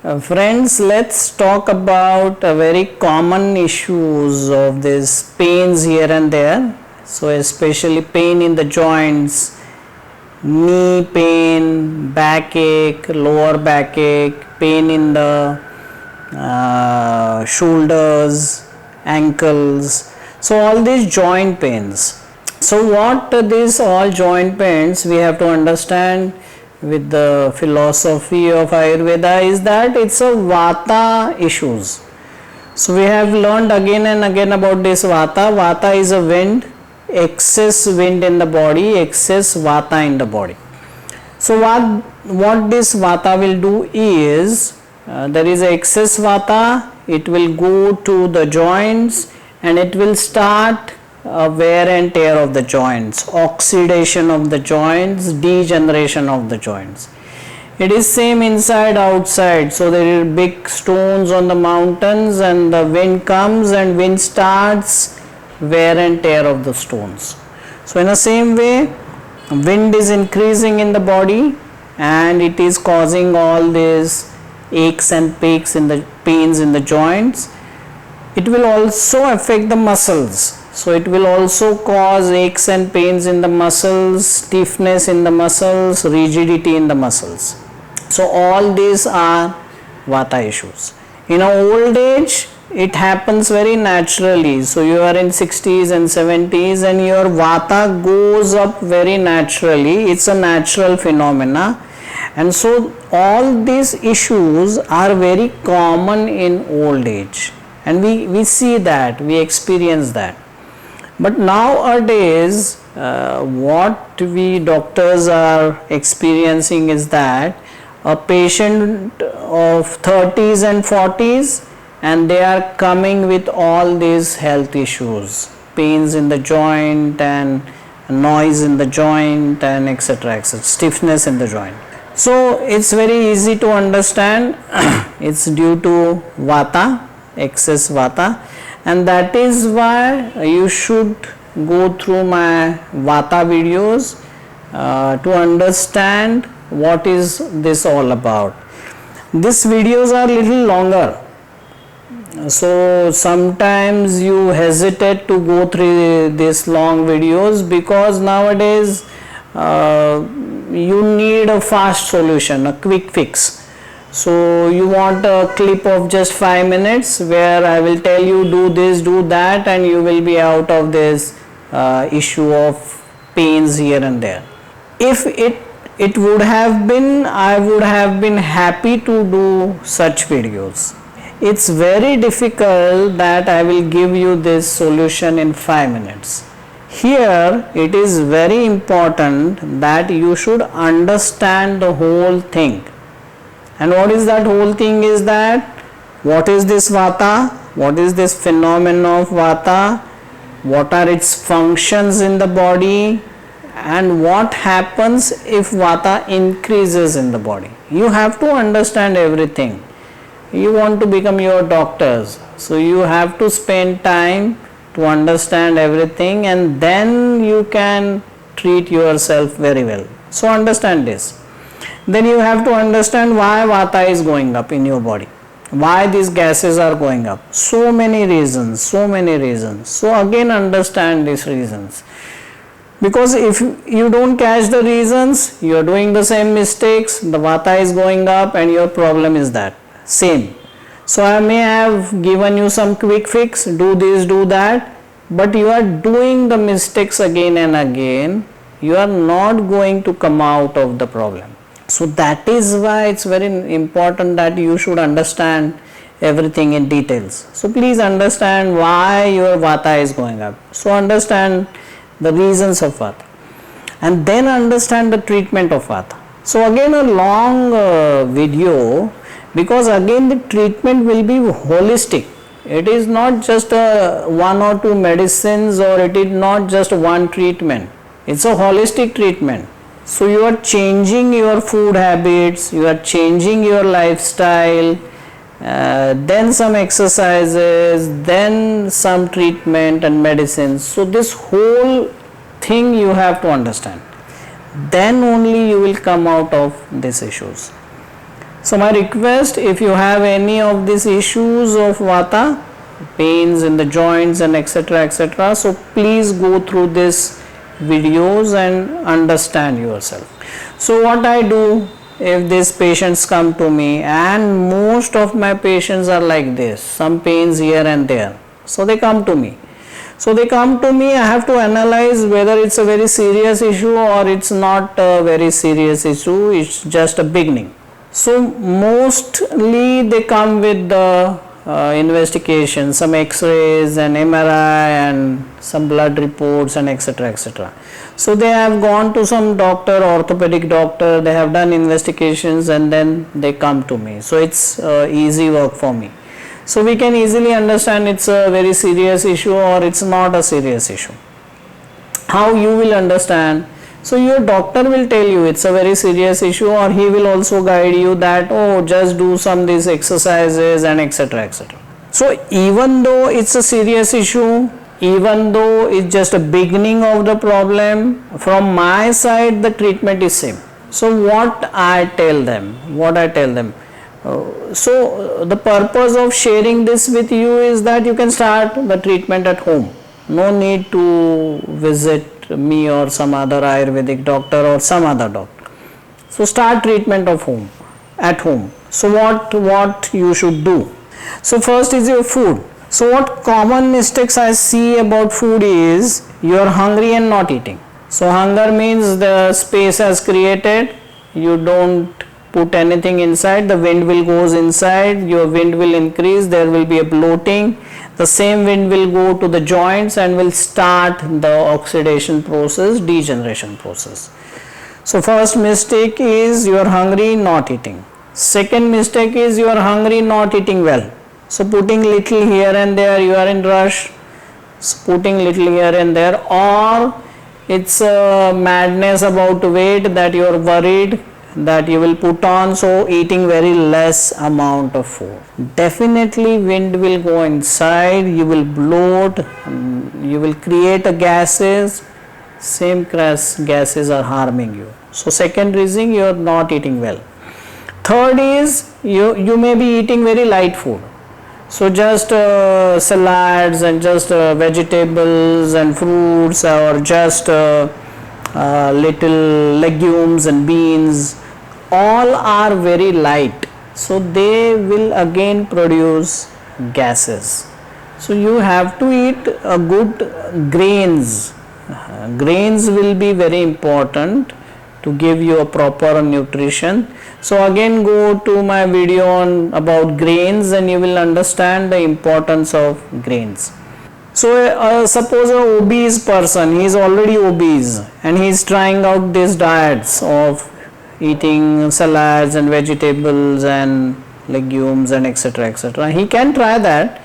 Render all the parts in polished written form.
Friends, let's talk about a very common issues of these pains here and there. So especially pain in the joints, knee pain, backache, lower backache, pain in the shoulders, ankles. So all these joint pains. So what these all joint pains we have to understand with the philosophy of Ayurveda is that it's a Vata issues. So we have learned again and again about this Vata. Vata is a wind, excess wind in the body, excess Vata in the body. So what this Vata will do is, there is excess Vata, it will go to the joints and it will start wear and tear of the joints, oxidation of the joints, degeneration of the joints. It is same inside outside. So there are big stones on the mountains and the wind comes and wind starts wear and tear of the stones. So in the same way, wind is increasing in the body and it is causing all these aches and pains in the joints. It will also affect the muscles. So it will also cause aches and pains in the muscles, stiffness in the muscles, rigidity in the muscles. So all these are Vata issues. In old age, it happens very naturally. So you are in 60s and 70s and your Vata goes up very naturally. It's a natural phenomena. And so all these issues are very common in old age. And we see that, we experience that. But nowadays, what we doctors are experiencing is that a patient of 30s and 40s and they are coming with all these health issues, pains in the joint and noise in the joint and etc., stiffness in the joint. So it's very easy to understand. It's due to Vata, excess Vata. And that is why you should go through my Vata videos to understand what is this all about. These videos are little longer. So sometimes you hesitate to go through these long videos because nowadays you need a fast solution, a quick fix. So you want a clip of just 5 minutes where I will tell you do this, do that, and you will be out of this issue of pains here and there. If it would have been, I would have been happy to do such videos. It's very difficult that I will give you this solution in 5 minutes. Here it is very important that you should understand the whole thing. And what is that whole thing is that what is this Vata, what is this phenomenon of Vata, what are its functions in the body, and what happens if Vata increases in the body. You have to understand everything. You want to become your doctors, so you have to spend time to understand everything and then you can treat yourself very well. So understand this. Then you have to understand why Vata is going up in your body, why these gases are going up. So many reasons. So again understand these reasons. Because if you don't catch the reasons, you are doing the same mistakes, the Vata is going up and your problem is that same. So I may have given you some quick fix, do this, do that, but you are doing the mistakes again and again. You are not going to come out of the problem. So that is why it's very important that you should understand everything in details. So please understand why your Vata is going up. So understand the reasons of Vata and then understand the treatment of Vata. So again a long video, because again the treatment will be holistic. It is not just one or two medicines, or it is not just one treatment. It's a holistic treatment. So you are changing your food habits, you are changing your lifestyle, then some exercises, then some treatment and medicines. So this whole thing you have to understand. Then only you will come out of these issues. So my request, if you have any of these issues of vata, pains in the joints and etc., so please go through this videos and understand yourself. So what I do, if these patients come to me, and most of my patients are like this, some pains here and there, so they come to me. I have to analyze whether it's a very serious issue or it's not a very serious issue, it's just a beginning. So mostly they come with the investigation, some x-rays and MRI and some blood reports and etc. So they have gone to some doctor, orthopedic doctor, they have done investigations and then they come to me. So it's easy work for me. So we can easily understand it's a very serious issue or it's not a serious issue. How you will understand? So your doctor will tell you it's a very serious issue, or he will also guide you that, oh, just do some these exercises and etc. So even though it's a serious issue, even though it's just a beginning of the problem, from my side the treatment is same. So what I tell them, so the purpose of sharing this with you is that you can start the treatment at home. No need to visit me or some other Ayurvedic doctor or some other doctor. So start treatment at home. So what you should do? So first is your food. So what common mistakes I see about food is you are hungry and not eating. So hunger means the space has created, you don't put anything inside, the wind will goes inside, your wind will increase, there will be a bloating, the same wind will go to the joints and will start the oxidation process, degeneration process. So first mistake is you are hungry, not eating. Second mistake is you are hungry, not eating well. So putting little here and there, you are in rush, so putting little here and there, or it's a madness about weight that you are worried that you will put on, so eating very less amount of food. Definitely wind will go inside, you will bloat, you will create a gases, same gases are harming you. So second reason, you are not eating well. Third is you may be eating very light food. So just salads and just vegetables and fruits, or just little legumes and beans, all are very light, so they will again produce gases. So you have to eat a good grains. Grains will be very important to give you a proper nutrition. So again go to my video on about grains and you will understand the importance of grains. So suppose an obese person, he is already obese and he is trying out these diets of eating salads and vegetables and legumes and etc. He can try that,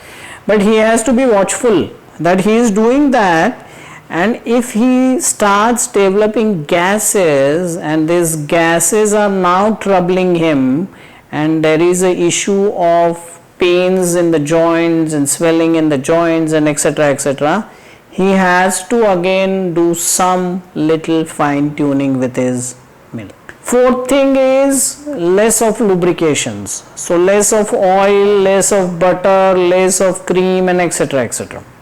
but he has to be watchful that he is doing that, and if he starts developing gases and these gases are now troubling him and there is a issue of pains in the joints and swelling in the joints and etc., he has to again do some little fine tuning with his milk. Fourth thing is less of lubrications. So less of oil, less of butter, less of cream and etc.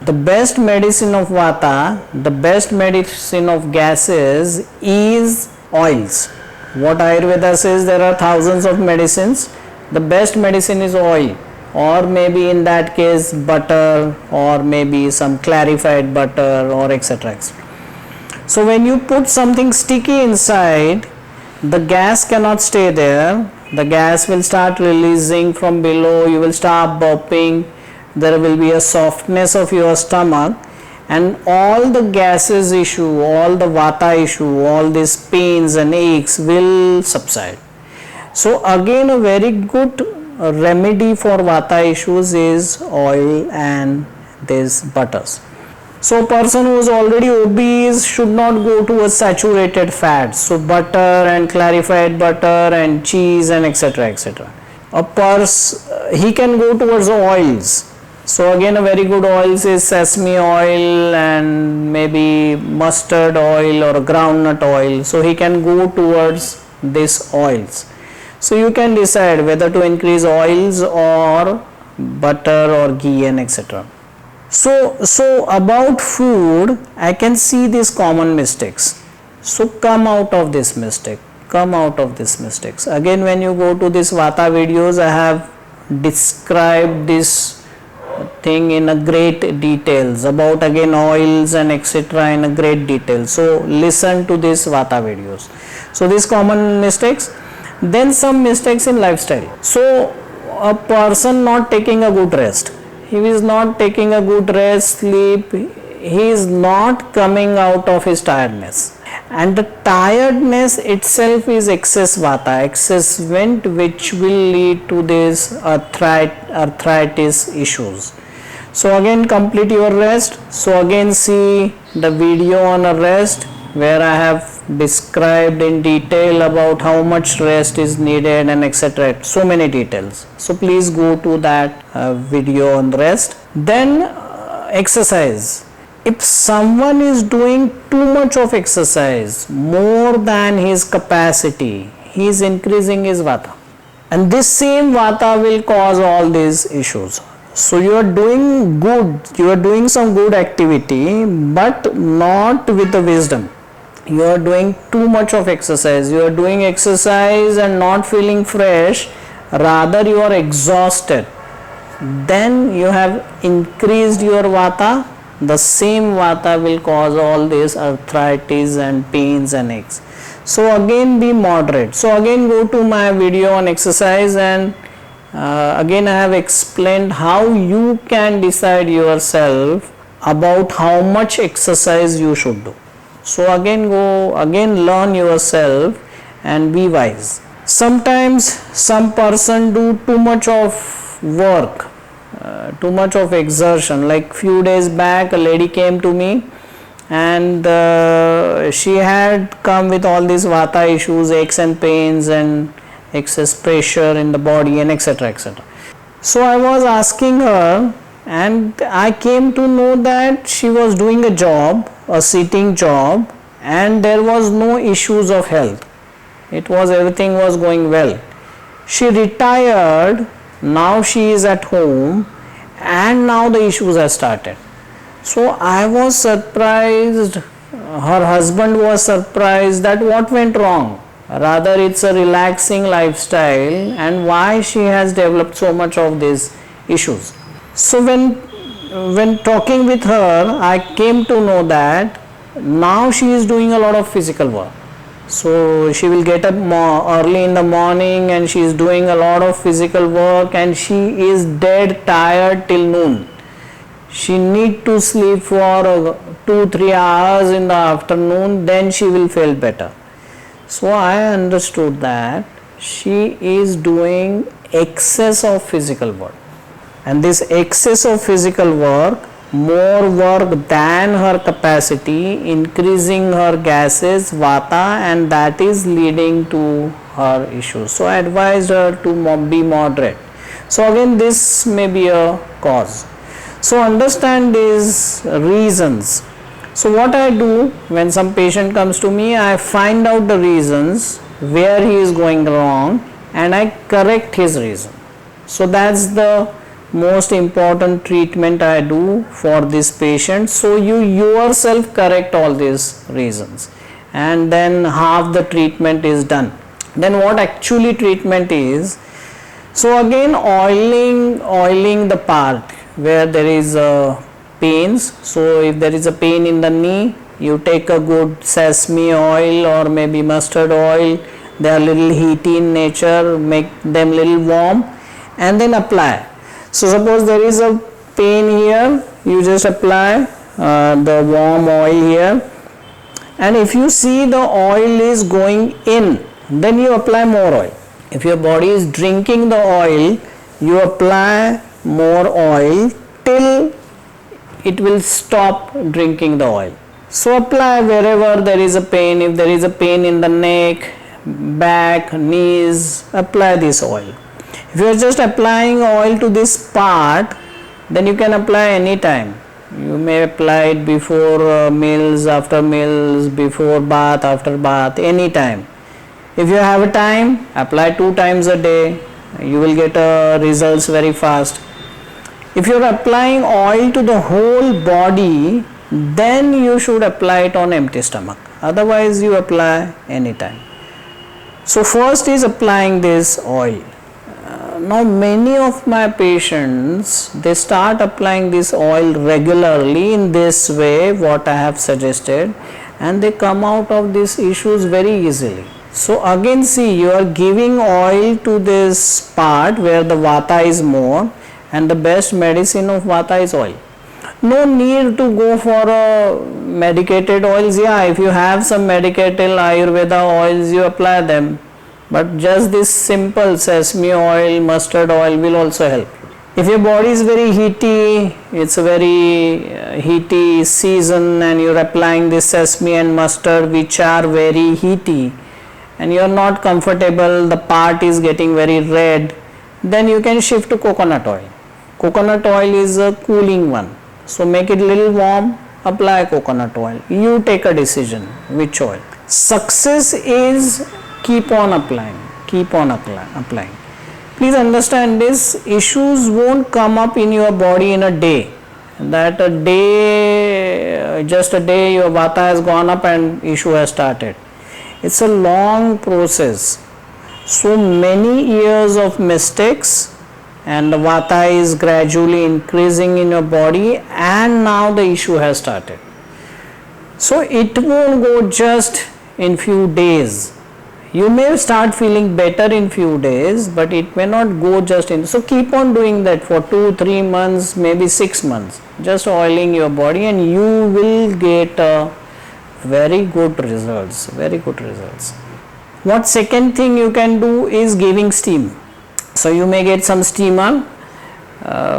The best medicine of vata, the best medicine of gases is oils. What Ayurveda says, there are thousands of medicines. The best medicine is oil, or maybe in that case butter, or maybe some clarified butter or etc. So when you put something sticky inside, the gas cannot stay there, the gas will start releasing from below, you will start burping, there will be a softness of your stomach, and all the gases issue, all the vata issue, all these pains and aches will subside. So again a very good remedy for vata issues is oil and these butters. So person who is already obese should not go towards saturated fats. So butter and clarified butter and cheese and etc. He can go towards oils. So again a very good oils is sesame oil and maybe mustard oil or groundnut oil. So he can go towards these oils. So you can decide whether to increase oils or butter or ghee and etc. So about food, I can see these common mistakes. So come out of this mistake. Come out of these mistakes. Again, when you go to this Vata videos, I have described this thing in a great details about again oils and etc. in a great detail. So listen to this Vata videos. So these common mistakes. Then some mistakes in lifestyle. So a person not taking a good rest. He is not taking a good rest, sleep. He is not coming out of his tiredness. And the tiredness itself is excess vata, excess wind, which will lead to this arthritis issues. So again complete your rest. So again see the video on a rest where I have described in detail about how much rest is needed and etc. So many details. So please go to that video on rest. Then exercise. If someone is doing too much of exercise, more than his capacity, he is increasing his vata. And this same vata will cause all these issues. So you are doing good, you are doing some good activity, but not with the wisdom. You are doing too much of exercise. You are doing exercise and not feeling fresh, rather you are exhausted. Then you have increased your vata. The same vata will cause all this arthritis and pains and aches. So again be moderate. So again go to my video on exercise, and again I have explained how you can decide yourself about how much exercise you should do. So again learn yourself and be wise. Sometimes some person do too much of work, too much of exertion. Like few days back a lady came to me, and she had come with all these vata issues, aches and pains and excess pressure in the body and etc. etc. So I was asking her, and I came to know that she was doing a job, a sitting job, and there was no issues of health. Everything was going well. She retired. Now she is at home, and now the issues have started. So I was surprised, her husband was surprised that what went wrong. Rather it's a relaxing lifestyle, and why she has developed so much of these issues. So when talking with her, I came to know that now she is doing a lot of physical work. So she will get up early in the morning and she is doing a lot of physical work, and she is dead tired till noon. She need to sleep for 2-3 hours in the afternoon, then she will feel better. So I understood that she is doing excess of physical work, and this excess of physical work, more work than her capacity, increasing her gases, vata, and that is leading to her issues. So I advised her to be moderate. So again this may be a cause. So understand these reasons. So what I do when some patient comes to me, I find out the reasons where he is going wrong and I correct his reason. So that's the most important treatment I do for this patient. So you yourself correct all these reasons, and then half the treatment is done. Then what actually treatment is? So again oiling the part where there is pains. So if there is a pain in the knee, you take a good sesame oil or maybe mustard oil. They are little heaty in nature, make them little warm, and then apply. So suppose there is a pain here, you just apply the warm oil here, and if you see the oil is going in, then you apply more oil. If your body is drinking the oil, you apply more oil till it will stop drinking the oil. So apply wherever there is a pain. If there is a pain in the neck, back, knees, apply this oil. If you are just applying oil to this part, then you can apply any time. You may apply it before meals, after meals, before bath, after bath, any time. If you have a time, apply 2 times a day, you will get results very fast. If you are applying oil to the whole body, then you should apply it on empty stomach, otherwise you apply anytime. So first is applying this oil. Now many of my patients, they start applying this oil regularly in this way what I have suggested, and they come out of these issues very easily. So again, see, you are giving oil to this part where the vata is more, and the best medicine of vata is oil. No need to go for medicated oils. Yeah, if you have some medicated Ayurveda oils, you apply them, but just this simple sesame oil, mustard oil will also help you. If your body is very heaty, it's a very heaty season, and you're applying this sesame and mustard which are very heaty, and you're not comfortable, the part is getting very red, then you can shift to coconut oil. Coconut oil is a cooling one, so make it little warm, apply coconut oil. You take a decision which oil. Success is keep on applying, keep on applying. Please understand this, issues won't come up in your body in a day. That a day, just a day your vata has gone up and issue has started. It's a long process. So many years of mistakes, and the vata is gradually increasing in your body, and now the issue has started. So it won't go just in few days. You may start feeling better in few days, but it may not go just in. So keep on doing that for 2-3 months, maybe 6 months, just oiling your body, and you will get very good results, very good results. What second thing you can do is giving steam. So you may get some steamer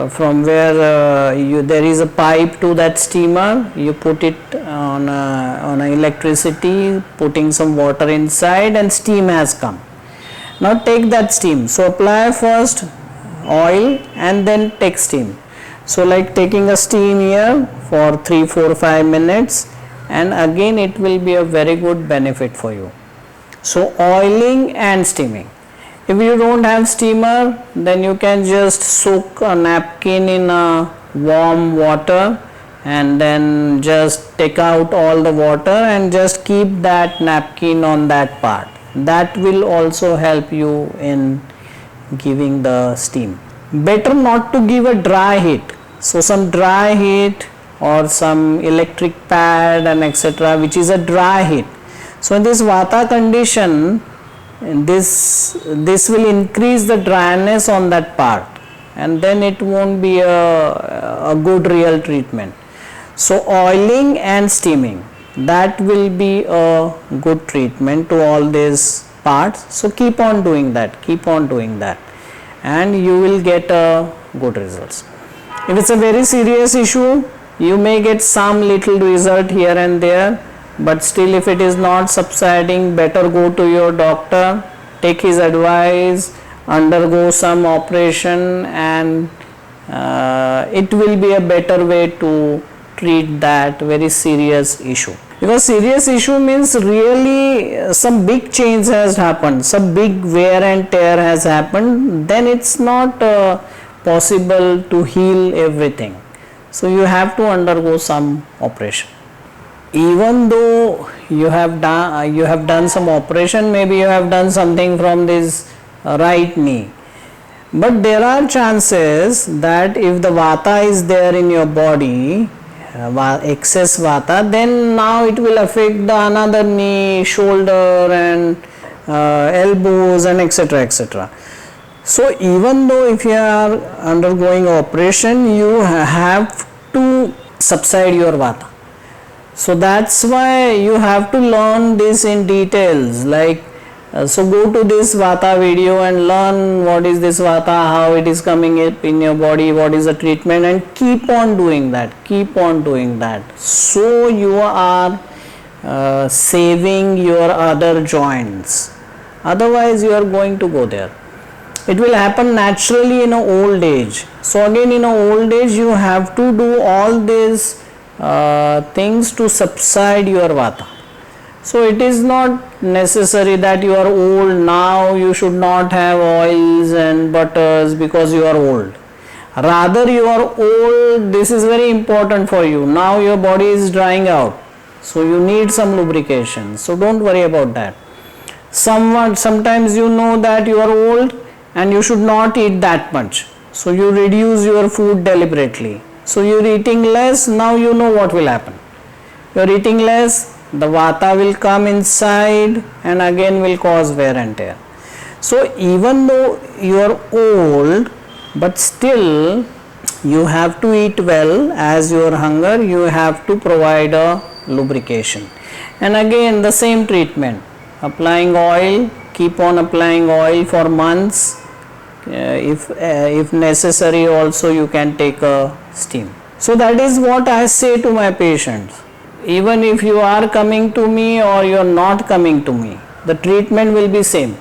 from where there is a pipe to that steamer. You put it on electricity, putting some water inside, and steam has come. Now take that steam. So apply first oil and then take steam. So like taking a steam here for 3, 4, 5 minutes, and again it will be a very good benefit for you. So oiling and steaming. If you don't have steamer, then you can just soak a napkin in warm water, and then just take out all the water and just keep that napkin on that part. That will also help you in giving the steam. Better not to give a dry heat. So some dry heat or some electric pad and etc., which is a dry heat. So in this vata condition, this will increase the dryness on that part, and then it won't be a good real treatment. So oiling and steaming, that will be a good treatment to all these parts. So keep on doing that, keep on doing that, and you will get good results. If it's a very serious issue, you may get some little result here and there, but still if it is not subsiding, better go to your doctor, take his advice, undergo some operation, and it will be a better way to treat that very serious issue. Because serious issue means really some big change has happened, some big wear and tear has happened, then it's not possible to heal everything. So you have to undergo some operation. Even though you have done some operation, maybe you have done something from this right knee, but there are chances that if the vata is there in your body, excess vata, then now it will affect the another knee, shoulder, and elbows, and etc., etc. So even though if you are undergoing operation, you have to subside your vata. So that's why you have to learn this in details, like so go to this vata video and learn what is this vata, how it is coming up in your body, what is the treatment, and keep on doing that, keep on doing that. So you are saving your other joints, otherwise you are going to go there. It will happen naturally in old age. So again in old age you have to do all these things to subside your vata. So it is not necessary that you are old now you should not have oils and butters because you are old. Rather you are old, this is very important for you. Now your body is drying out, so you need some lubrication. So don't worry about that. Sometimes you know that you are old and you should not eat that much, so you reduce your food deliberately. So you are eating less, now you know what will happen. You are eating less, the vata will come inside and again will cause wear and tear. So even though you are old, but still you have to eat well. As your hunger, you have to provide a lubrication. And again the same treatment, applying oil, keep on applying oil for months. If necessary also you can take a steam. So that is what I say to my patients. Even if you are coming to me or you are not coming to me, the treatment will be same.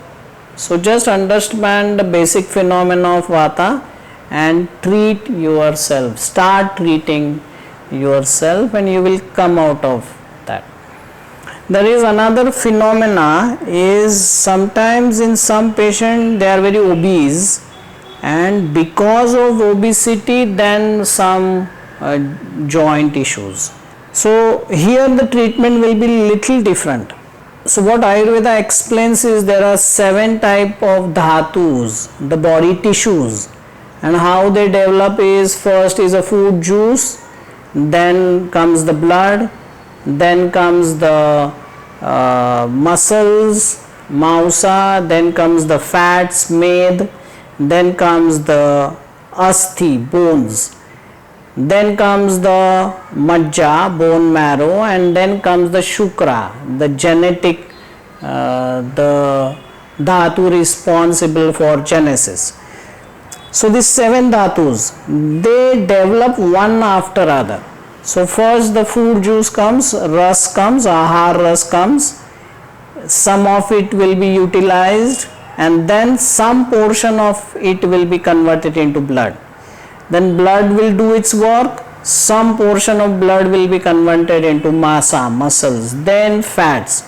So just understand the basic phenomena of vata and treat yourself. Start treating yourself and you will come out of that. There is another phenomena is sometimes in some patient they are very obese, and because of obesity then some joint issues. So here the treatment will be little different. So what Ayurveda explains is there are 7 type of dhatus, the body tissues, and how they develop is first is a food juice, then comes the blood, then comes the muscles, mausa, then comes the fats, med, then comes the asthi, bones, then comes the majja, bone marrow, and then comes the shukra, the genetic, the dhatu responsible for genesis. So these 7 dhatus, they develop one after other. So first the food juice comes, ras comes, ahar ras comes, some of it will be utilized and then some portion of it will be converted into blood. Then blood will do its work, some portion of blood will be converted into massa, muscles, then fats,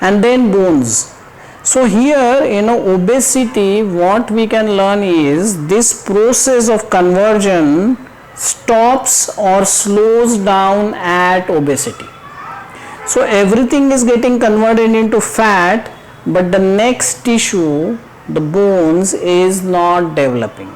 and then bones. So here in obesity what we can learn is this process of conversion stops or slows down at obesity. So everything is getting converted into fat, but the next tissue, the bones, is not developing.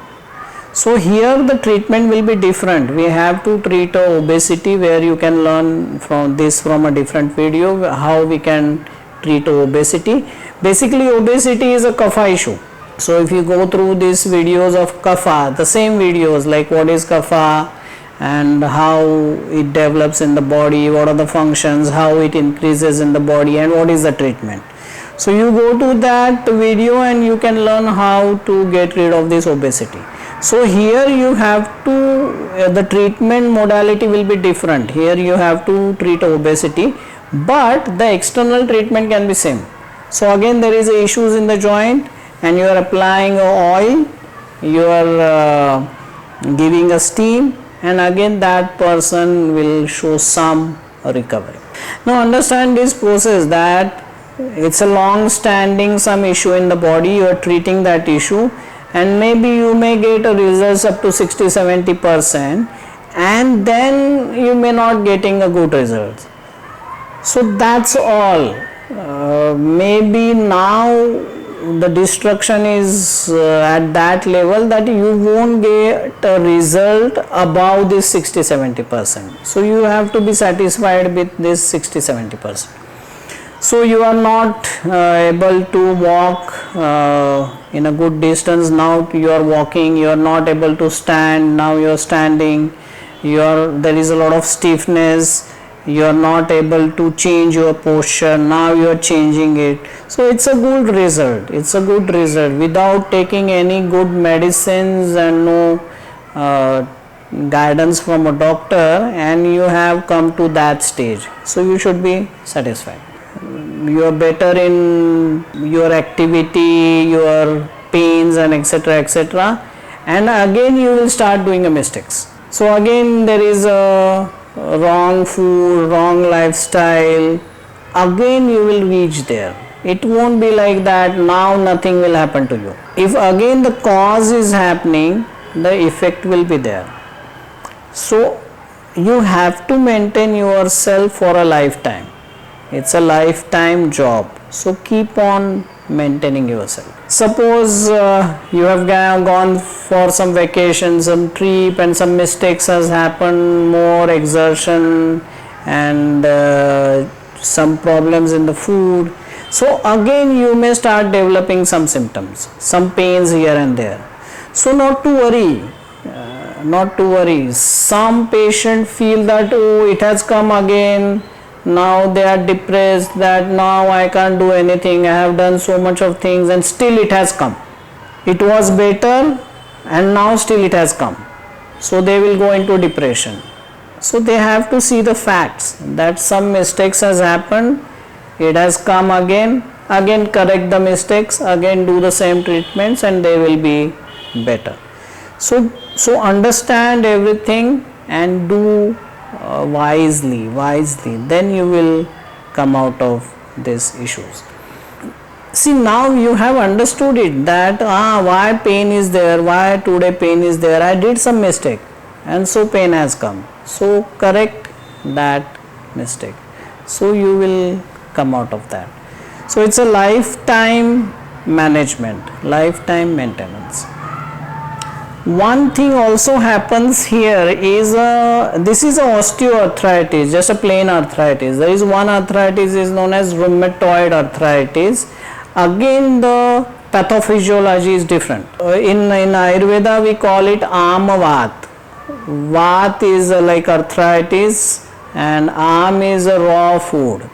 So here the treatment will be different. We have to treat obesity, where you can learn from this from a different video how we can treat obesity. Basically obesity is a kapha issue. So if you go through these videos of kapha, the same videos like what is kapha and how it develops in the body, what are the functions, how it increases in the body, and what is the treatment. So you go to that video and you can learn how to get rid of this obesity. So here you have to, the treatment modality will be different. Here you have to treat obesity, but the external treatment can be same. So again there is issues in the joint and you are applying oil, you are giving a steam, and again that person will show some recovery. Now understand this process, that it's a long standing some issue in the body, you are treating that issue, and maybe you may get a results up to 60-70%, and then you may not getting a good result. So that's all. Maybe now the destruction is at that level that you won't get a result above this 60-70%. So you have to be satisfied with this 60-70%. So you are not able to walk in a good distance. Now you are walking, you are not able to stand, now you are standing, there is a lot of stiffness, you are not able to change your posture, now you are changing it. So it's a good result, it's a good result without taking any good medicines and no guidance from a doctor, and you have come to that stage. So you should be satisfied. You are better in your activity, your pains and etc., and again you will start doing a mistakes. So again there is a wrong food, wrong lifestyle, again you will reach there. It won't be like that now nothing will happen to you. If again the cause is happening, the effect will be there. So you have to maintain yourself for a lifetime. It's a lifetime job. So keep on maintaining yourself. Suppose you have gone for some vacation, some trip, and some mistakes has happened, more exertion and some problems in the food. So again you may start developing some symptoms, some pains here and there. So not to worry. Not to worry. Some patient feel that, oh, it has come again. Now they are depressed, that now I can't do anything. I have done so much of things and still it has come. It was better and now still it has come. So they will go into depression. So they have to see the facts that some mistakes has happened. It has come again correct the mistakes, again do the same treatments and they will be better. So understand everything and do wisely, then you will come out of these issues. See, now you have understood it, that why pain is there, why today pain is there, I did some mistake and so pain has come. So correct that mistake. So you will come out of that. So it's a lifetime management, lifetime maintenance. One thing also happens here is this is a osteoarthritis, just a plain arthritis. There is one arthritis is known as rheumatoid arthritis. Again the pathophysiology is different. In Ayurveda we call it Amavat. Vat is like arthritis and Am is a raw food.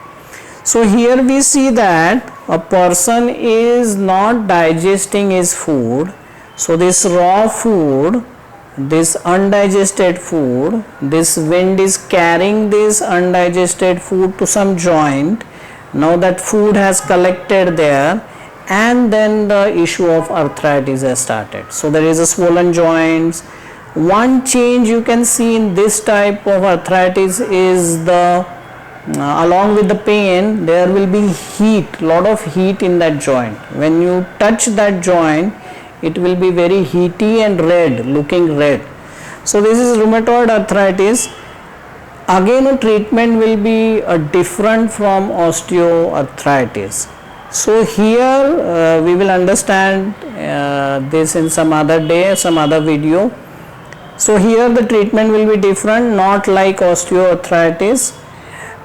So here we see that a person is not digesting his food. So this raw food, this undigested food, this wind is carrying this undigested food to some joint. Now that food has collected there and then the issue of arthritis has started. So there is a swollen joints. One change you can see in this type of arthritis is the along with the pain there will be heat, lot of heat in that joint. When you touch that joint, it will be very heaty and red, looking red. So this is rheumatoid arthritis. Again a treatment will be different from osteoarthritis. So here we will understand this in some other day, some other video. So here the treatment will be different, not like osteoarthritis,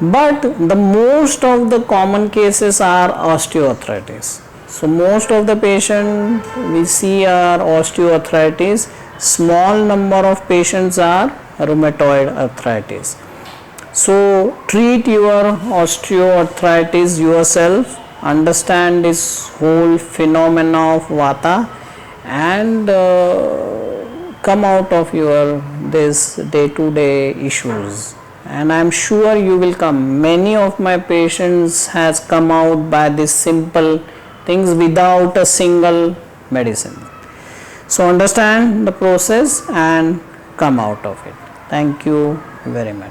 but the most of the common cases are osteoarthritis. So most of the patients we see are osteoarthritis, small number of patients are rheumatoid arthritis. So treat your osteoarthritis yourself, understand this whole phenomena of Vata and come out of your this day-to-day issues. And I am sure you will come. Many of my patients has come out by this simple things without a single medicine. So understand the process and come out of it. Thank you very much.